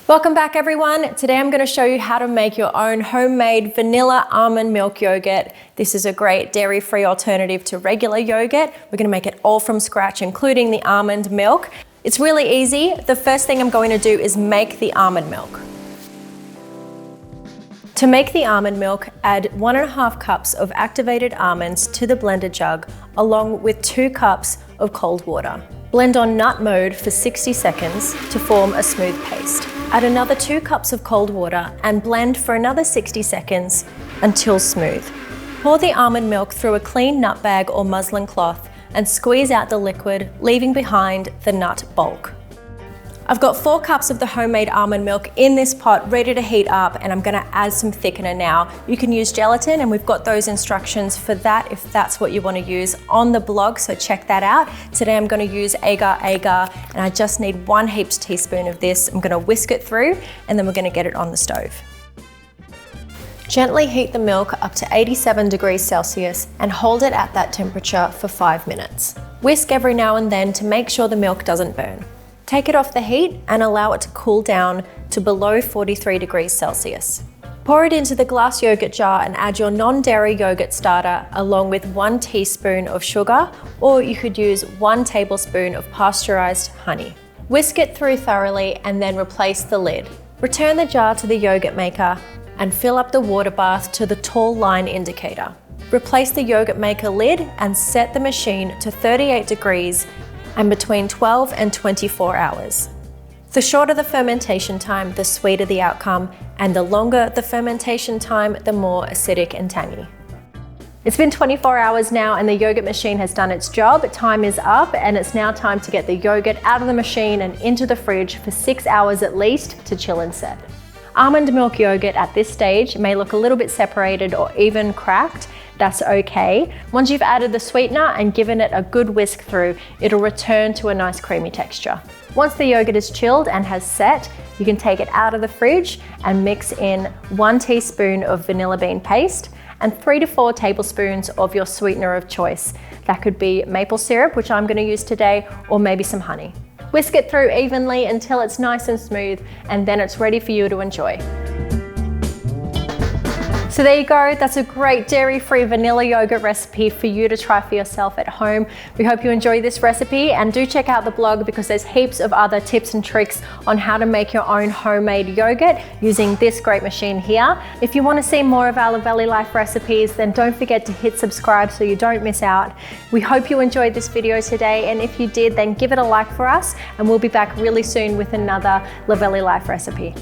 Welcome back everyone. Today I'm going to show you how to make your own homemade vanilla almond milk yogurt. This is a great dairy-free alternative to regular yogurt. We're going to make it all from scratch, including the almond milk. It's really easy. The first thing I'm going to do is make the almond milk. To make the almond milk, add 1.5 cups of activated almonds to the blender jug, along with 2 cups of cold water. Blend on nut mode for 60 seconds to form a smooth paste. Add another 2 cups of cold water and blend for another 60 seconds until smooth. Pour the almond milk through a clean nut bag or muslin cloth and squeeze out the liquid, leaving behind the nut bulk. I've got 4 cups of the homemade almond milk in this pot ready to heat up, and I'm going to add some thickener now. You can use gelatin, and we've got those instructions for that if that's what you want to use on the blog, so check that out. Today I'm going to use agar-agar, and I just need 1 heaped teaspoon of this. I'm going to whisk it through, and then we're going to get it on the stove. Gently heat the milk up to 87 degrees Celsius and hold it at that temperature for 5 minutes. Whisk every now and then to make sure the milk doesn't burn. Take it off the heat and allow it to cool down to below 43 degrees Celsius. Pour it into the glass yogurt jar and add your non-dairy yogurt starter along with 1 teaspoon of sugar, or you could use 1 tablespoon of pasteurized honey. Whisk it through thoroughly and then replace the lid. Return the jar to the yogurt maker and fill up the water bath to the tall line indicator. Replace the yogurt maker lid and set the machine to 38 degrees and between 12 and 24 hours. The shorter the fermentation time, the sweeter the outcome, and the longer the fermentation time, the more acidic and tangy. It's been 24 hours now and the yogurt machine has done its job. Time is up and it's now time to get the yogurt out of the machine and into the fridge for 6 hours at least to chill and set. Almond milk yogurt at this stage may look a little bit separated or even cracked. That's okay. Once you've added the sweetener and given it a good whisk through, it'll return to a nice creamy texture. Once the yogurt is chilled and has set, you can take it out of the fridge and mix in 1 teaspoon of vanilla bean paste and 3 to 4 tablespoons of your sweetener of choice. That could be maple syrup, which I'm going to use today, or maybe some honey. Whisk it through evenly until it's nice and smooth, and then it's ready for you to enjoy. So there you go, that's a great dairy-free vanilla yogurt recipe for you to try for yourself at home. We hope you enjoy this recipe, and do check out the blog because there's heaps of other tips and tricks on how to make your own homemade yogurt using this great machine here. If you want to see more of our Luvele Life recipes, then don't forget to hit subscribe so you don't miss out. We hope you enjoyed this video today, and if you did, then give it a like for us, and we'll be back really soon with another Luvele Life recipe.